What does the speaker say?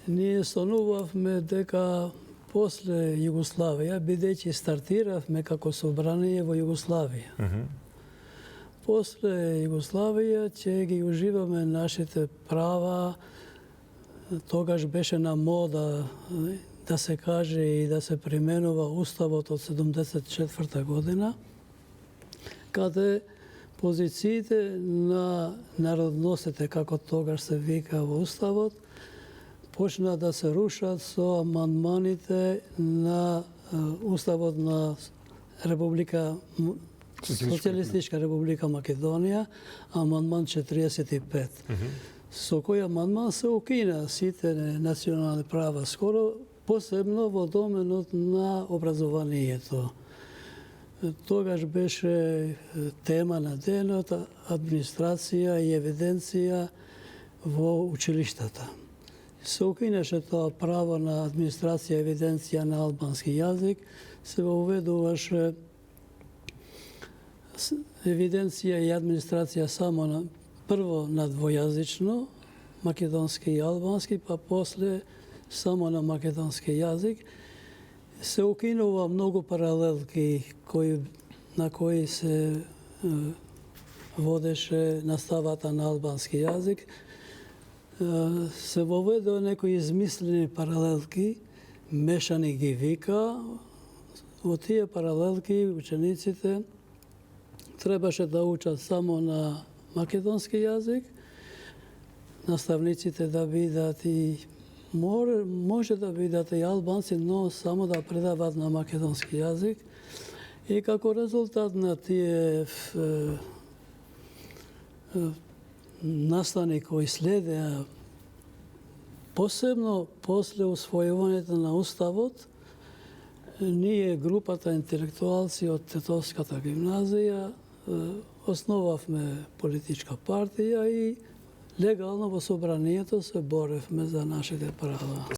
Ние сонувавме дека после Југославија, бидејќи стартиравме како собрание во Југославија. После Југославија ќе ги уживаме нашите права. Тогаш беше на мода да се каже и да се применува Уставот од 74 година, каде позициите на народностите, како тогаш се вика во Уставот, почна да се рушат со амандманите на Уставот на Социјалистичка република Македонија, амандман 45. Со кој амандман се укина сите национални права, скоро посебно во доменот на образованието. Тогаш беше тема на денот администрација и евиденција во училиштата. Се укинеше тоа право на администрација и евиденција на албански јазик, се уведуваше евиденција и администрација само прво на двојазично, македонски и албански, па после само на македонски јазик. Се укинува многу паралелки на кои се водеше наставата на албански јазик. Се воведува некои измислени паралелки, мешани ги вика. Во тие паралелки учениците требаше да учат само на македонски јазик, наставниците да бидат и може да бидат и албанци, но само да предават на македонски јазик. И како резултат на тие настани кои следеа, посебно после усвојувањето на Уставот, ние, групата интелектуалци од Тетовската гимназија, основавме политичка партија и легално во собранието се боревме за нашите права.